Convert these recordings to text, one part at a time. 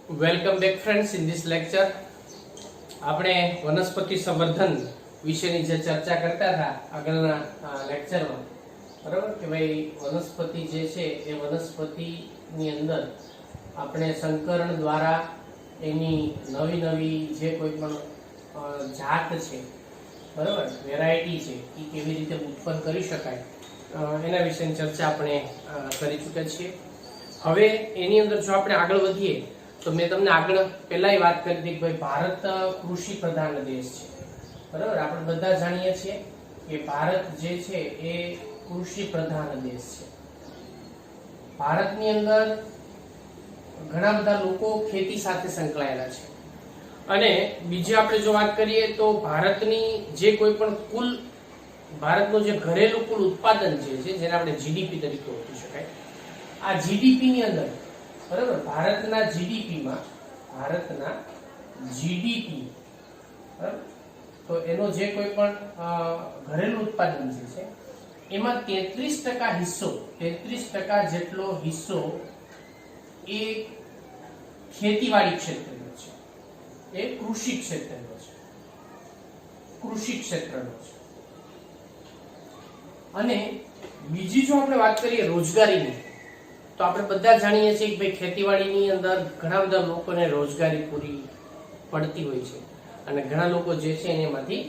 Welcome back friends. In this lecture આપણે વનસ્પતિ સંવર્ધન વિશેની જે ચર્ચા કરતા હતા આગળના લેક્ચરમાં, બરાબર, કે ભાઈ વનસ્પતિ જે છે એ વનસ્પતિની અંદર આપણે સંકરણ દ્વારા એની નવી નવી જે કોઈ પણ જાત છે, બરાબર, વેરાયટી છે, એ કેવી રીતે ઉત્પન્ન કરી શકાય એના વિશેની ચર્ચા આપણે કરી ચૂક્યા છીએ. હવે એની અંદર જો આપણે આગળ વધીએ તો મેં તમને આગળ પહેલા વાત કરી હતી કે ભાઈ ભારત કૃષિ પ્રધાન દેશ છે, બરાબર. આપણે બધા જાણીએ છીએ કે ભારત જે છે એ કૃષિ પ્રધાન દેશ છે. ભારતની અંદર ઘણા બધા લોકો ખેતી સાથે સંકળાયેલા છે. અને બીજી આપણે જો વાત કરીએ તો ભારતની જે કોઈ પણ કુલ ભારતનું જે ઘરેલું કુલ ઉત્પાદન જે છે, જેને આપણે જીડીપી તરીકે ઓળખી શકાય, આ જીડીપી ની અંદર, બરાબર, ભારતના જીડીપી તો એનો જે કોઈ પણ ઘરેલું ઉત્પાદન જે છે એમાં 33% હિસ્સો, 33% જેટલો હિસ્સો એ ખેતીવાડી ક્ષેત્રનો છે, એ કૃષિ ક્ષેત્રનો છે. અને બીજી જો આપણે વાત કરીએ રોજગારીની, તો આપણે બધા જાણીએ છીએ કે ભાઈ ખેતીવાડીની અંદર ઘણા બધા લોકોને રોજગારી પૂરી પડતી હોય છે અને ઘણા લોકો જે છે એમાંથી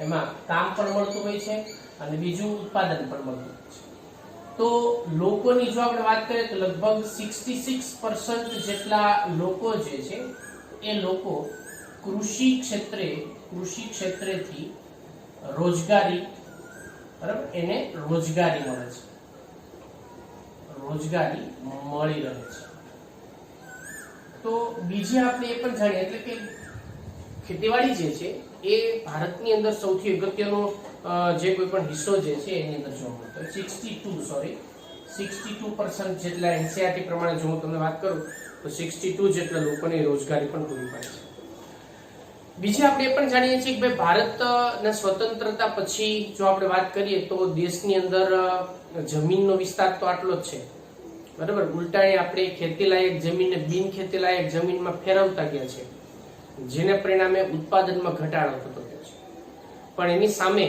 એમાં કામ પણ મળતું હોય છે અને બીજું ઉત્પાદન પણ મળતું હોય છે. તો લોકોની જો આપણે વાત કરીએ તો લગભગ 66% જેટલા લોકો જે છે એ લોકો કૃષિ ક્ષેત્રેથી રોજગારી, બરાબર, એને રોજગારી મળે છે, રોજગારી મળી રહે છે. તો બીજી આપણે એ પણ જાણીએ, એટલે કે ખેતીવાડી જે છે એ ભારતની અંદર સૌથી અગત્યનો જે કોઈ પણ હિસ્સો જે છે એની અંદર જોવા મળતો 62% જેટલા એનસીઆરટી પ્રમાણે જો હું તમને વાત કરું તો 62 જેટલા લોકોને રોજગારી પણ પૂરી પાડે છે. બીજી આપણે એ પણ જાણીએ છીએ કે ભાઈ ભારતના સ્વતંત્રતા પછી જો આપણે વાત કરીએ તો દેશની અંદર જમીનનો વિસ્તાર તો આટલો જ છે, બરાબર. ઉલટાએ આપણે ખેતીલાયક જમીનને બિન ખેતીલાયક જમીનમાં ફેરવતા ગયા છે, જેને પરિણામે ઉત્પાદનમાં ઘટાડો થતો ગયો છે. પણ એની સામે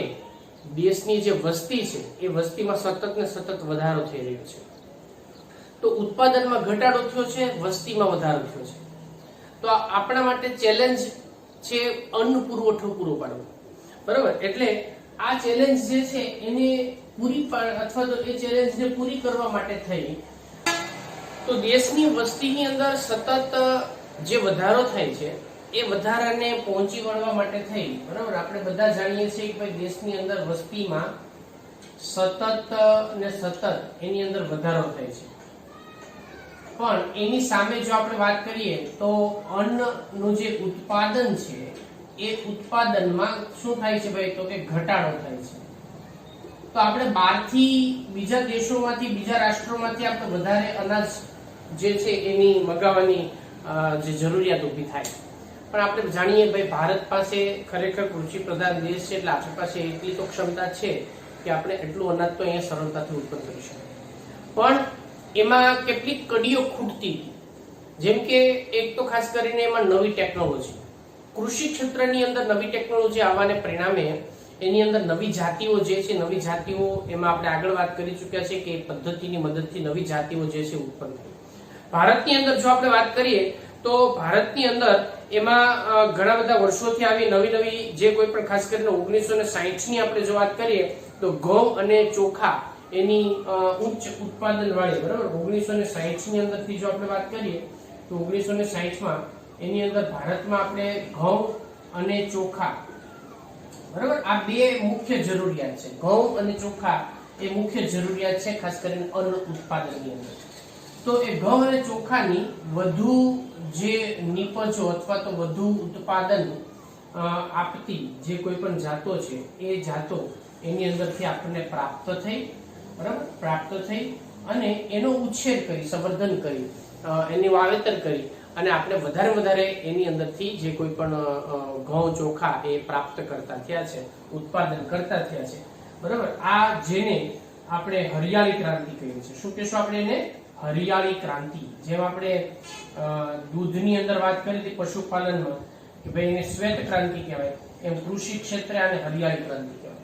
દેશની જે વસ્તી છે એ વસ્તીમાં સતત ને સતત વધારો થઈ રહ્યો છે. તો ઉત્પાદનમાં ઘટાડો થયો છે, વસ્તીમાં વધારો થયો છે. તો આપણા માટે ચેલેન્જ છે અન્ન પુરવઠો પૂરો પાડવો, બરાબર. એટલે આ ચેલેન્જ જે છે એને પૂરી અથવા તો એ ચેલેન્જને પૂરી કરવા માટે થઈ તો દેશની વસ્તીની અંદર સતત જે વધારો થાય છે એ વધારાને પહોંચી વળવા માટે થઈ, બરાબર, આપણે બધા જાણીએ છીએ કે ભાઈ દેશની અંદર વસ્તીમાં સતત એની અંદર વધારો થાય છે. પણ એની સામે જો આપણે વાત કરીએ તો અન્નનું જે ઉત્પાદન છે એ ઉત્પાદનમાં શું થાય છે ભાઈ, તો કે ઘટાડો થાય છે. તો આપણે બહારથી બીજા દેશોમાંથી, બીજા રાષ્ટ્રોમાંથી આપણે વધારે અનાજ જે છે એની મગાવવાની જે જરૂરિયાત ઊભી થાય. પણ આપણે જાણીએ ભાઈ ભારત પાસે ખરેખર કૃષિ પ્રધાન દેશ છે, એટલે આપણી પાસે એટલી તો ક્ષમતા છે કે આપણે એટલું અનાજ તો અહીંયા સરળતાથી ઉત્પન્ન કરી શકીએ. પણ એમાં કેટલીક કડીઓ ખૂટતી, જેમ કે એક તો ખાસ કરીને એમાં નવી ટેકનોલોજી, કૃષિ ક્ષેત્રની અંદર નવી ટેકનોલોજી આવવાને પરિણામે એની અંદર નવી જાતિઓ જે છે, નવી જાતિઓ એમાં આપણે આગળ વાત કરી ચૂક્યા છે કે પદ્ધતિની મદદથી નવી જાતિઓ જે છે ઉત્પન્ન થઈ. ભારતની અંદર જો આપણે વાત કરીએ તો ભારતની અંદર એમાં ઘણા બધા વર્ષોથી આવી નવી જે કોઈ પણ ખાસ કરીને 1960 ની આપણે જો વાત કરીએ તો ઘઉં અને ચોખા એની ઉચ્ચ ઉત્પાદન વાળી, બરાબર, 1960 ની અંદર થી જો આપણે વાત કરીએ તો 1960 માં એની અંદર ભારતમાં આપણે ઘઉં અને ચોખા, બરાબર, આ બે મુખ્ય જરૂરિયાત છે. ઘઉં અને ચોખા એ મુખ્ય જરૂરિયાત છે ખાસ કરીને અન્ન ઉત્પાદનની અંદર. તો એ ઘઉં અને ચોખાની વધુ જે નિપજો અથવા તો વધુ ઉત્પાદન આપતી જે કોઈ પણ જાતો છે એ જાતો એની અંદરથી આપણને પ્રાપ્ત થઈ અને એનો ઉછેર કરી, સંવર્ધન કરી, એની વાવેતર કરી અને આપણે વધારે એની અંદરથી જે કોઈ પણ ઘઉં ચોખા એ પ્રાપ્ત કરતા થયા છે, ઉત્પાદન કરતા થયા છે, બરાબર. આ જેને આપણે હરિયાળી ક્રાંતિ કહીએ છીએ. શું કહેશું આપણે એને? હરિયાળી ક્રાંતિ. જેમ આપણે દૂધની અંદર વાત કરી હતી પશુપાલનમાં કે ભાઈ એને શ્વેત ક્રાંતિ કહેવાય, એમ કૃષિ ક્ષેત્રે આને હરિયાળી ક્રાંતિ કહેવાય.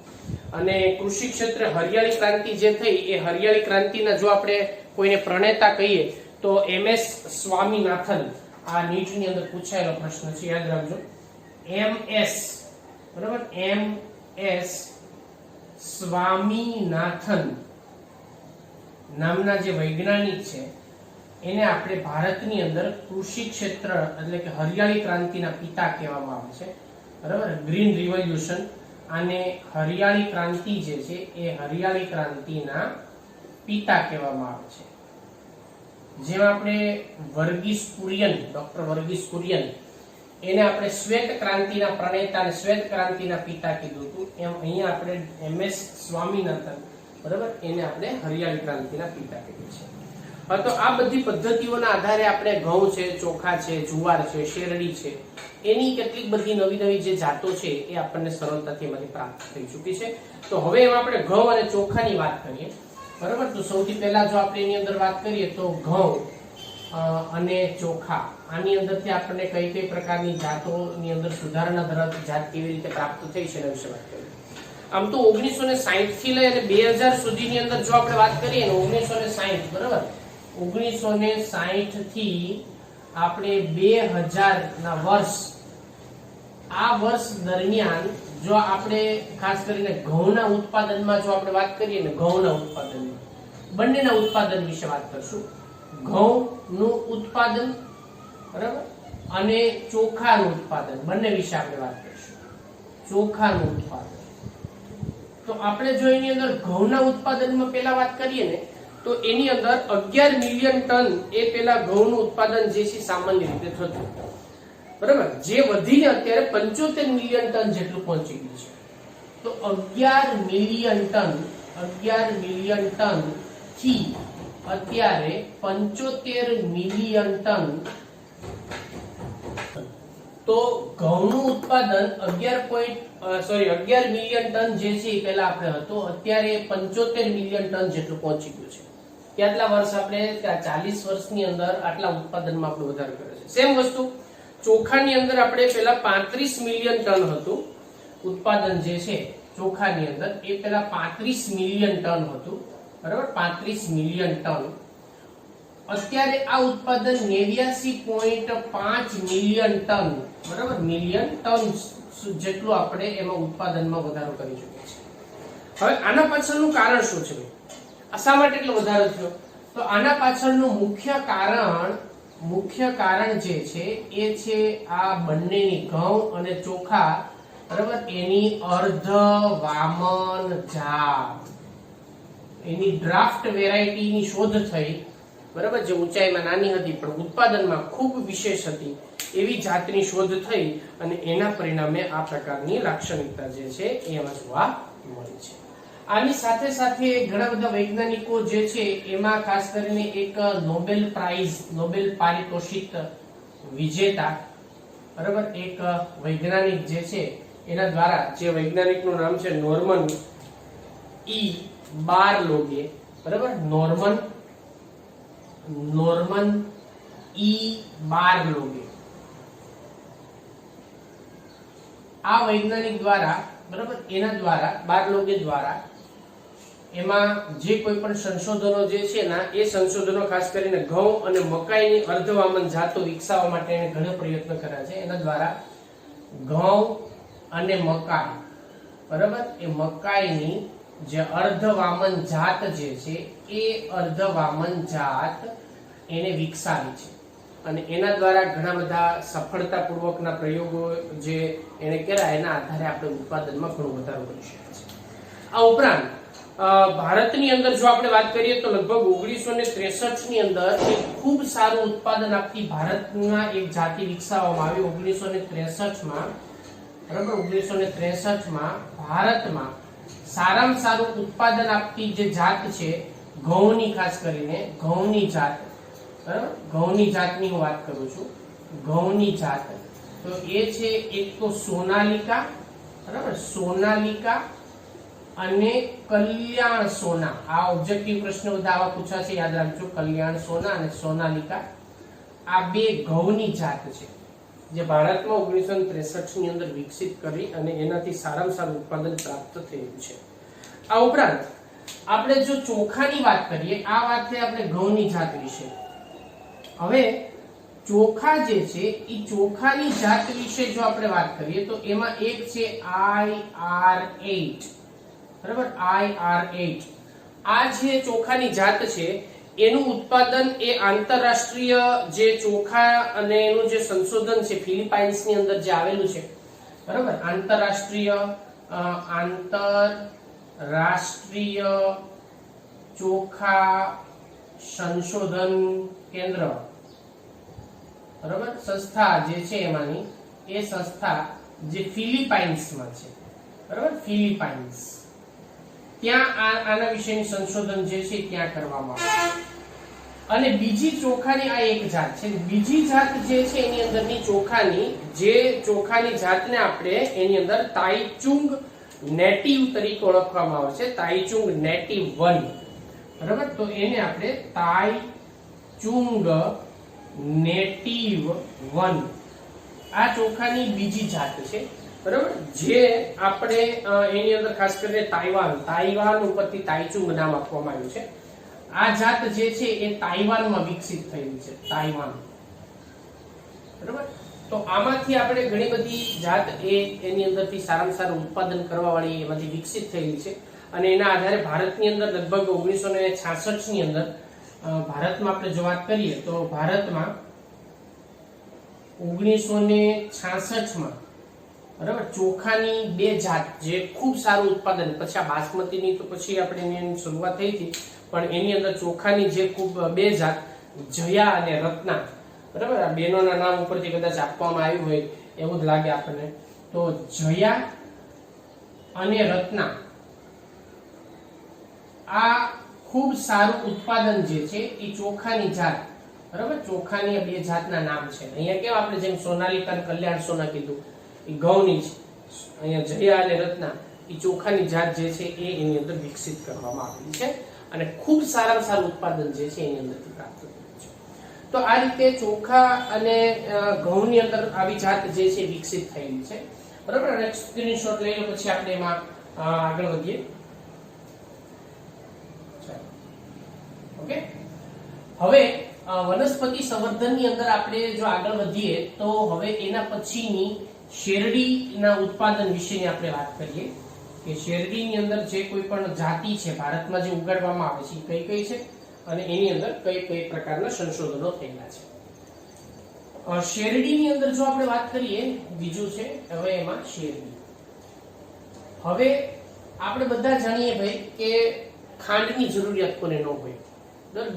અને કૃષિ ક્ષેત્રે હરિયાળી ક્રાંતિ જે થઈ એ હરિયાળી ક્રાંતિના જો આપણે કોઈને પ્રણેતા કહીએ તો MS સ્વામીનાથન. આ નીટની અંદર પૂછાયેલો પ્રશ્ન છે, યાદ રાખજો. MS, બરાબર, MS સ્વામીનાથન નામના જે વૈજ્ઞાનિક છે એને આપણે ભારતની અંદર કૃષિ ક્ષેત્ર એટલે કે હરિયાળી ક્રાંતિના પિતા કહેવામાં આવે છે, બરાબર. ગ્રીન રિવોલ્યુશન અને હરિયાળી ક્રાંતિ જે છે એ હરિયાળી ક્રાંતિના પિતા કહેવામાં આવે છે. જેમ આપણે વર્ગીસ કુરિયન, ડોક્ટર વર્ગીસ કુરિયન, એને આપણે શ્વેત ક્રાંતિના પ્રણેતા અને શ્વેત ક્રાંતિના પિતા કીધું હતું, એમ અહીંયા આપણે MS સ્વામીનાથન, બરાબર, એને આપણે હરિયાળી ક્રાંતિના પિતા કહીએ છીએ. તો આ બધી પદ્ધતિઓના આધારે આપણે ઘઉં છે, ચોખા છે, જુવાર છે, શેરડી છે, એની કેટલીક બધી નવી નવી જે જાતો છે એ આપણને સરળતાથી એમાંથી પ્રાપ્ત થઈ ચૂકી છે. તો હવે એમાં આપણે ઘઉં અને ચોખાની વાત કરીએ, બરાબર. તો સૌથી પહેલા જો આપણે એની અંદર વાત કરીએ તો ઘઉં અને ચોખા, આની અંદરથી આપણને કઈ કઈ પ્રકારની જાતોની અંદર સુધારણા ધરાવતી જાત કેવી રીતે પ્રાપ્ત થઈ છે એના વિશે વાત કરીએ. આમ તો 1960 થી લઈ અને 2000 સુધીની અંદર જો આપણે વાત કરીએ ને 1960, બરાબર, 1960 થી આપણે 2000 ના વર્ષ, આ વર્ષ દરમિયાન જો આપણે ખાસ કરીને ઘઉંના ઉત્પાદનમાં જો આપણે વાત કરીએ ને, ઘઉંના ઉત્પાદનમાં બંનેના ઉત્પાદન વિશે વાત કરશું. ઘઉંનું ઉત્પાદન, બરાબર, અને ચોખાનું ઉત્પાદન બંને વિશે આપણે વાત કરીશું. ચોખાનું ઉત્પાદન તો આપણે જો એની અંદર ઘઉંના ઉત્પાદનમાં પહેલા વાત કરીએ ને તો એની અંદર 11 મિલિયન ટન એ પેલા ઘઉંનું ઉત્પાદન જે છે સામાન્ય રીતે થતું, બરાબર, જે વધીને અત્યારે 75 મિલિયન ટન જેટલું પહોંચી ગયું છે. તો 11 મિલિયન ટન થી અત્યારે 75 મિલિયન ટન. તો ઘઉંનું ઉત્પાદન 11 મિલિયન ટન જે છે એ પહેલા આપણે હતો, અત્યારે 75 મિલિયન ટન જેટલું પહોંચી ગયું છે. કેટલા વર્ષ આપણે 40 વર્ષની અંદર આટલા ઉત્પાદનમાં આપણે વધારો કર્યો છે. સેમ વસ્તુ ચોખાની અંદર આપણે પહેલા 35 મિલિયન ટન હતું ઉત્પાદન જે છે ચોખાની અંદર, એ પહેલા 35 મિલિયન ટન હતું, બરાબર, 35 મિલિયન ટન. અત્યારે આ ઉત્પાદન 89.5 મિલિયન ટન, બરાબર, મિલિયન ટન જેટલું આપણે એમાં ઉત્પાદનમાં વધારો કરી ચૂક્યા છે. હવે આના પાછળનું કારણ શું છે? શા માટે એટલો વધારો થયો? તો આના પાછળનું મુખ્ય કારણ જે છે એ છે આ બંનેની ઘઉં અને ચોખા, બરાબર, એની અર્ધ વામન જાત, એની ડ્રાફ્ટ વેરાયટીની શોધ થઈ, બરાબર, જે ઊંચાઈમાં નાની હતી પણ ઉત્પાદનમાં ખૂબ વિશેષ હતી, એવી જાતની શોધ થઈ અને એના પરિણામે આ પ્રકારની લાક્ષણિકતા જે છે એમાં જોવા મળી છે. આની સાથે સાથે ઘણા બધા વૈજ્ઞાનિકો જે છે એમાં ખાસ કરીને એક નોબેલ પ્રાઇઝ, નોબેલ પારિતોષિક વિજેતા, બરાબર, એક વૈજ્ઞાનિક જે છે એના દ્વારા, જે વૈજ્ઞાનિકનું નામ છે નોર્મન E. બારલોગે, બરાબર, નોર્મન E. બારલોગે, આ વૈજ્ઞાનિક દ્વારા, બરાબર, એના દ્વારા, બારલોગે દ્વારા એમાં જે કોઈ પણ સંશોધનો જે છે ને એ સંશોધનો ખાસ કરીને ઘઉં અને મકાઈની અર્ધવામન જાતો વિકસાવવા માટે એને ઘણા પ્રયત્ન કર્યા છે. એના દ્વારા ઘઉં અને મકાઈ, બરાબર, એ મકાઈની જે અર્ધવામન જાત જે છે એ અર્ધવામન જાત એને વિકસાવી છે અને એના દ્વારા ઘણા બધા સફળતાપૂર્વકના પ્રયોગો જે એને કર્યા એના આધારે આપણે ઉત્પાદનમાં ઘણો વધારો કરી શકીએ છીએ. આ ઉપરાંત ભારતની અંદર જો આપણે વાત કરીએ તો લગભગ 1963 ની અંદર એક ખૂબ સારું ઉત્પાદન આપતી ભારતના એક જાતિ વિકસાવવામાં આવી. 1963 માં, બરાબર, 1963 માં ભારતમાં સારામાં સારું ઉત્પાદન આપતી જે જાત છે ઘઉંની, ખાસ કરીને ઘઉંની જાત, બરાબર, ઘઉંની જાતની હું વાત કરું છું. ઘઉંની જાત તો એ છે એક તો સોનાલિકા, બરાબર, સોનાલિકા અને કલ્યાણ સોના. આ ઓબ્જેક્ટિવ પ્રશ્ન બધા આવા પૂછાશે, યાદ રાખજો. કલ્યાણ સોના અને સોનાલિકા આ બે ઘઉંની જાત છે જે ભારતમાં 1963 ની અંદર વિકસિત કરી અને એનાથી સારામાં સારું ઉત્પાદન પ્રાપ્ત થયું છે. આ ઉપરાંત આપણે જો ચોખાની વાત કરીએ, આ વાત છે આપણે ઘઉંની જાત વિશે. હવે ચોખા જે છે એ ચોખાની જાત વિશે જો આપણે વાત કરીએ તો એમાં એક છે IR8, બરાબર, IR8. આ જે ચોખાની જાત છે એનું ઉત્પાદન એ આંતરરાષ્ટ્રીય જે ચોખા અને એનું જે સંશોધન છે ફિલિપાઇન્સ ની અંદર જે આવેલું છે, બરાબર, આંતરરાષ્ટ્રીય ચોખા સંશોધન કેન્દ્ર, બરાબર, સંસ્થા જે છે એમાંની એ સંસ્થા જે ફિલિપાઇન્સમાં છે, બરાબર, ફિલિપાઇન્સ, ત્યાં આના વિશેની સંશોધન જે છે ત્યાં કરવામાં આવે છે. અને બીજી ચોખાની આ એક જાત છે. બીજી જાત જે છે એની અંદરની ચોખાની જાતને આપણે એની અંદર તાઈચુંગ નેટિવ તરીકે ઓળખવામાં આવે છે, તાઈચુંગ નેટિવ 1, બરાબર. તો એને આપણે તાઈચુંગ નેટિવ 1 આ ચોખાની બીજી જાત છે, બરાબર, જે આપણે એની અંદર ખાસ કરીને તાઇવાન ઉપરથી તાઈચુંગ નામ આપવામાં આવ્યું છે. આ જાત જે છે એ તાઇવાનમાં વિકસિત થયેલી છે, તાઇવાન, બરાબર. તો આમાંથી આપણે ઘણી બધી જાત એની અંદરથી સારામાં સારું ઉત્પાદન કરવા વાળી એમાંથી વિકસિત થયેલી છે. અને એના આધારે ભારતની અંદર લગભગ 1966 ની અંદર ભારતમાં આપણે જો વાત કરીએ તો ભારતમાં 1966માં, બરાબર, ચોખાની બે જાત જે ખૂબ સારું ઉત્પાદન, પછી આ બાસમતીની તો પછી આપણે એની શરૂઆત થઈ હતી, પણ એની અંદર ચોખાની જે ખૂબ બે જાત જયા અને રત્ના, બરાબર, આ બેનોના નામ ઉપરથી કદાચ આપવામાં આવ્યું હોય એવું જ લાગે આપણને. તો જયા અને રત્ના આ ખૂબ સારું ઉત્પાદન જે છે એ ચોખાની જાત, બરાબર, ચોખાની બે જાતના નામ છે. અહીંયા કેવા આપણે જેમ સોનાલિકા અને કલ્યાણ સોના કીધું એ ઘઉંની છે, અહીંયા જયા અને રત્ના એ ચોખાની જાત જે છે એ એની અંદર વિકસિત કરવામાં આવેલી છે અને ખૂબ સારામાં સારું ઉત્પાદન જે છે એની અંદરથી પ્રાપ્ત થયું છે. તો આ રીતે ચોખા અને ઘઉંની અંદર આવી જાત જે છે વિકસિત થયેલી છે, બરાબર. અને સ્ક્રીનશોટ લઈ લો, પછી આપણે એમાં આગળ વધીએ. ઓકે, હવે વનસ્પતિ સંવર્ધનની અંદર આપણે જો આગળ વધીએ તો હવે એના પછીની શેરડીના ઉત્પાદન વિશેની આપણે વાત કરીએ કે શેરડીની અંદર જે કોઈ પણ જાતિ છે ભારતમાં જે ઉગાડવામાં આવે છે કઈ કઈ છે અને એની અંદર કઈ કઈ પ્રકારના સંશોધનો થયેલા છે. શેરડીની અંદર જો આપણે વાત કરીએ, બીજું છે હવે એમાં શેરડી. હવે આપણે બધા જાણીએ ભાઈ કે ખાંડની જરૂરિયાત કોને ન હોય.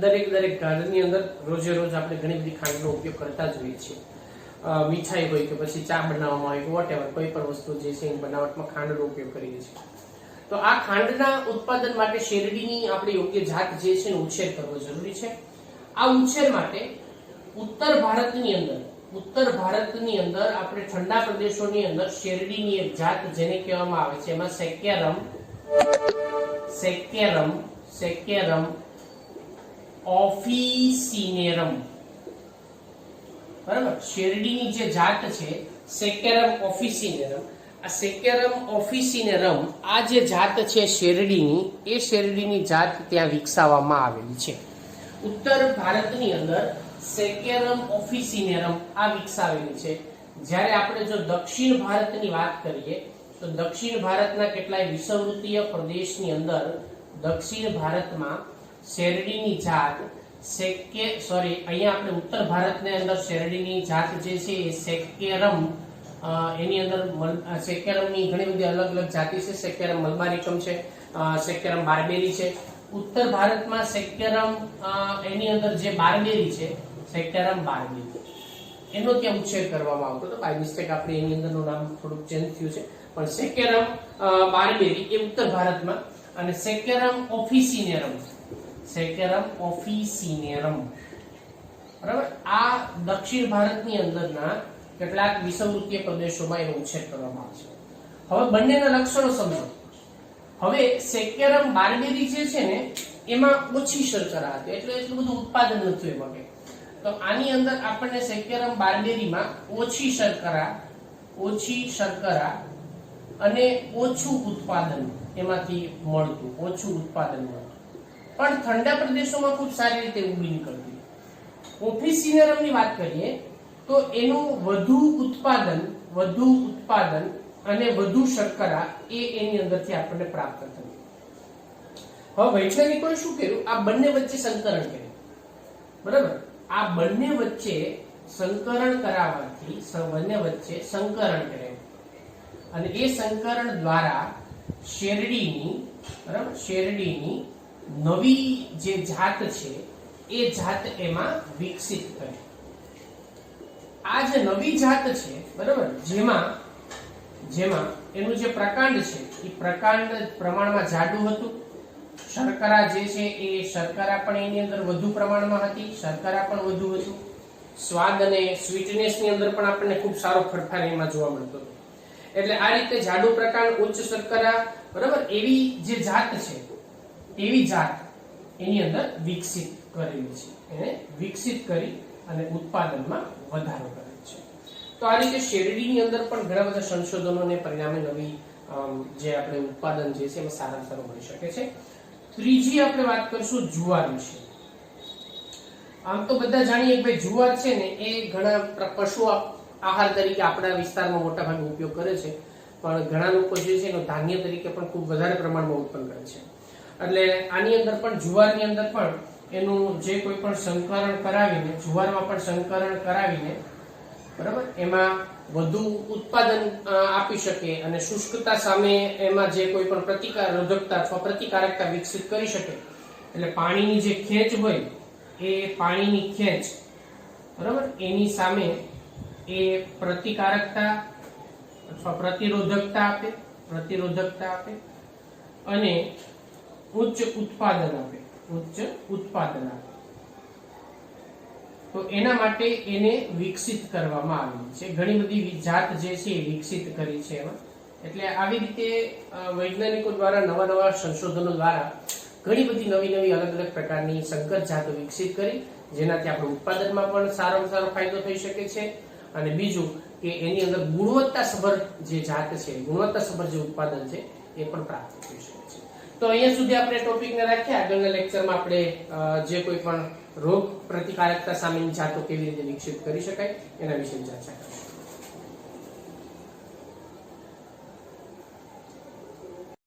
દરેક ઘરની અંદર રોજે રોજ આપણે ઘણી બધી ખાંડનો ઉપયોગ કરતા જ હોઈએ છીએ. મીઠાઈ હોય કે પછી ચા બનાવવામાં હોય કે વોટેવર કોઈ પણ વસ્તુ જે છે બનાવટમાં ખાંડનો ઉપયોગ કરીએ છીએ. તો આ ખાંડના ઉત્પાદન માટે શેરડીની આપણે યોગ્ય જાત જે છે ઉછેર કરવો જરૂરી છે. આ ઉછેર માટે ઉત્તર ભારતની અંદર આપણે ઠંડા પ્રદેશોની અંદર શેરડીની એક જાત જેને કહેવામાં આવે છે એમાં સેક્કેરમ ઓફિસિનેરમ, બરાબર, શેરડીની જે જાત છે સેક્કેરમ ઓફિસિનેરમ. આ સેક્કેરમ ઓફિસિનેરમ આ જે જાત છે શેરડીની, એ શેરડીની જાત ત્યાં વિકસાવવામાં આવેલી છે. ઉત્તર ભારતની અંદર સેક્કેરમ ઓફિસિનેરમ આ વિકસાવેલી છે. જ્યારે આપણે જો દક્ષિણ ભારતની વાત કરીએ તો દક્ષિણ ભારતના કેટલાય વિષુવવૃત્તીય પ્રદેશની અંદર દક્ષિણ ભારતમાં શેરડીની જાત અહીંયા આપણે ઉત્તર ભારતની અંદર શેરડીની જાત જે છે એ સેક્કેરમ, એની અંદર સેક્કેરમની ઘણી બધી અલગ અલગ જાતિ છે. સેક્કેરમ મલબારિકમ છે, સેક્કેરમ બારબેરી છે. ઉત્તર ભારતમાં સેક્કેરમ એની અંદર જે બારબેરી છે, સેક્કેરમ બારબેરી, એનો ત્યાં ઉછેર કરવામાં આવતો હતો. બાય મિસ્ટેક આપણે એની અંદરનું નામ થોડુંક ચેન્જ થયું છે, પણ સેક્કેરમ બારબેરી એ ઉત્તર ભારતમાં, અને સેક્કેરમ ઓફિસિનેરમ, બરાબર, આ દક્ષિણ ભારતની અંદરના કેટલાક વિષુવવૃત્તીય પ્રદેશોમાં એનો ઉછેર કરવામાં આવે છે. હવે બંનેના લક્ષણો સમજો. હવે સેકેરમ બાર્બેરી જે છે ને એમાં ઓછી શર્કરા હતી, એટલે એટલું બધું ઉત્પાદન નતું એમાં કે. તો આની અંદર આપણને સેકેરમ બાર્બેરીમાં ઓછી શર્કરા અને ઓછું ઉત્પાદન એમાંથી મળતું, પણ ઠંડા પ્રદેશોમાં ખૂબ સારી રીતે ઉગી નીકળતી. ઓફિસિનરમની વાત કરીએ તો એનું વધુ ઉત્પાદન અને વધુ શર્કરા એની અંદરથી આપણને પ્રાપ્ત થયું. હવે વૈજ્ઞાનિકોએ શું કર્યું, આ બંને વચ્ચે સંકરણ કર્યું. બરાબર, આ બંને વચ્ચે સંકરણ કરાવવાથી અને એ સંકરણ દ્વારા શેરડીની નવી જે જાત છે એ જાત એમાં વિકસિત કરી. આ જે નવી જાત છે, બરાબર, જેમાં એનું જે પ્રકાંડ છે એ પ્રકાંડ પ્રમાણમાં જાડું હતું. શર્કરા જે છે એ શર્કરા પણ એની અંદર વધુ પ્રમાણમાં હતી, શર્કરા પણ વધુ હતું. સ્વાદ અને સ્વીટનેસ ની અંદર પણ આપણને ખૂબ સારો ફેરફાર એમાં જોવા મળતો હતો. એટલે આ રીતે જાડું પ્રકાંડ, ઉચ્ચ શર્કરા, બરાબર, એવી જે જાત છે એવી જાત એની અંદર વિકસિત કરેલી છે. એને વિકસિત કરી અને ઉત્પાદનમાં વધારો કરે છે. તો આ રીતે શેરડીની અંદર પણ ઘણા બધા સંશોધનોને પરિણામે નવી જે આપણે ઉત્પાદન જે છે એમાં સારા સારું મળી શકે છે. ત્રીજી આપણે વાત કરીશું જુવાર વિશે. આમ તો બધા જાણીએ કે ભાઈ જુવાર છે ને એ ઘણા પશુ આહાર તરીકે આપણા વિસ્તારમાં મોટા ભાગે ઉપયોગ કરે છે, પણ ઘણા લોકો જે છે એનો ધાન્ય તરીકે પણ ખૂબ વધારે પ્રમાણમાં ઉત્પન્ન કરે છે. એટલે આની અંદર પણ જુવારની અંદર પણ એનું જે કોઈ પણ સંકરણ કરાવીને, જુવારમાં પણ સંકરણ કરાવીને, બરાબર, એમાં વધુ ઉત્પાદન આપી શકે અને શુષ્કતા સામે એમાં જે કોઈ પણ પ્રતિકારોધકતા અથવા પ્રતિકારકતા વિકસિત કરી શકે. એટલે પાણીની જે ખેંચ હોય એ પાણીની ખેંચ, બરાબર, એની સામે એ પ્રતિકારકતા અથવા પ્રતિરોધકતા આપે અને ઉચ્ચ ઉત્પાદન આપે. તો એના માટે એને વિકસિત કરવામાં આવી છે. ઘણી બધી જાત જે છે એ વિકસિત કરી છે એમાં. એટલે આવી રીતે વૈજ્ઞાનિકો દ્વારા નવા સંશોધનો દ્વારા ઘણી બધી નવી અલગ અલગ પ્રકારની સંકર જાતો વિકસિત કરી, જેનાથી આપણે ઉત્પાદનમાં પણ સારામાં સારો ફાયદો થઈ શકે છે. અને બીજું કે એની અંદર ગુણવત્તાસભર જે જાત છે, ગુણવત્તાસભર જે ઉત્પાદન છે એ પણ પ્રાપ્ત થઈ શકે છે. તો અહીંયા સુધી આપણે ટોપિકને રાખ્યા. આગળના લેક્ચરમાં આપણે જે કોઈ પણ રોગ પ્રતિકારકતા સામેની જાતો કેવી રીતે વિકસિત કરી શકાય એના વિશે ચર્ચા કરીશું.